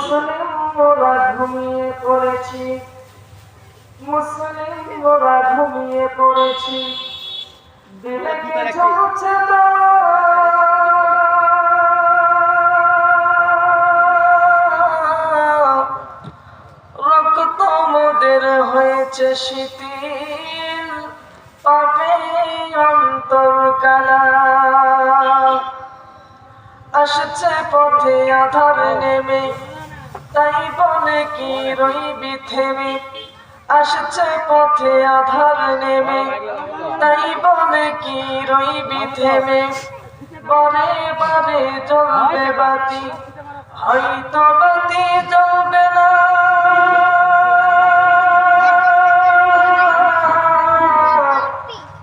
মুসলিম মোরা ঘুমিয়ে পড়েছি, মুসলিম মোরা ঘুমিয়ে পড়েছি, দিলে কি ঝলছে রক্ত মোদের হয়েছে শিথিল, পাপে অন্তর কালা, আসছে পথে আধার নেমে, তাই বলে কি রইবি থেমে, আসছে পথে আধার নেমে, তাই বলে কি রইবি থেমে, বারে বারে জ্বলবে বাতি, হয়তো বাতি জ্বলবে না,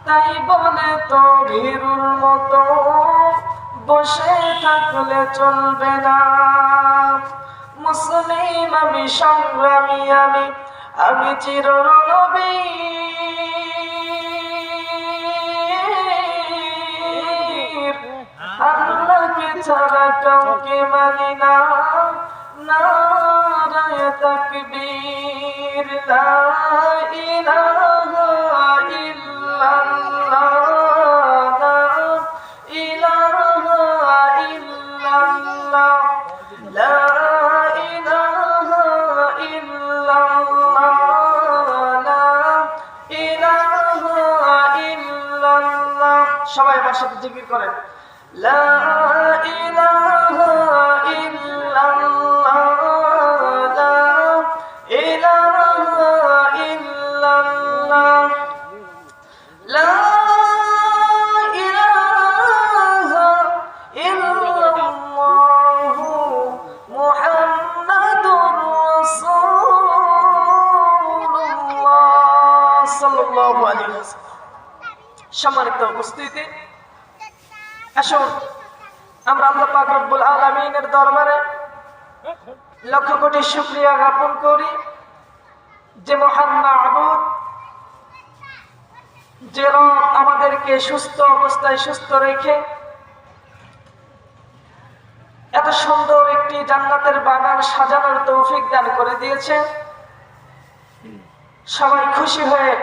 তাই বলে তো ভীরুর মতো বসে থাকলে চলবে না। মুসলিম আমি, সংগ্রামী আমি, আমি চিরনবীর, আল্লাহকে ছাড়া কাউকে মানি না, নারায়ে তাকবীর, লা ইলাহা ইল্লাল্লাহ, লা ইলাহা ইল্লাল্লাহ, লা ইলাহা ইল্লাল্লাহ, লা ইলাহা ইল্লাল্লাহ। সবাই আমার সাথে জিকির করেন, লা ইলাহা ইল্লাল্লাহ, লা ইলাহা ইল্লাল্লাহ, লা ইলাহা ইল্লাল্লাহু মুহাম্মাদুর রাসূলুল্লাহ সাল্লাল্লাহু আলাইহি ওয়াসাল্লাম। সম্মানিত উপস্থিতি, আসুন আমরা আল্লাহ পাক রব্বুল আলামিনের দরবারে লক্ষ কোটি শুকরিয়া জ্ঞাপন করি, যে মহান মাবুদ, যে রব আমাদেরকে সুস্থ অবস্থায় সুস্থ রেখে এত সুন্দর একটি জান্নাতের বাগান সাজানোর তৌফিক দান করে দিয়েছে। সবাই খুশি হয়ে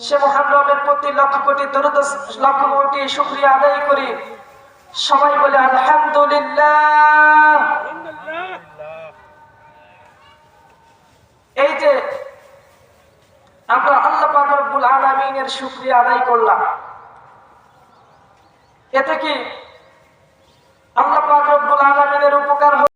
সে মহান রবের প্রতি লক্ষ কোটি দরুদ, লক্ষ কোটি শুকরিয়া আদায় করি। সবাই বলে আলহামদুলিল্লাহ। এই যে আমরা আল্লাহ পাক রব্বুল আলামিনের শুকরিয়া আদায় করলাম, এতে কি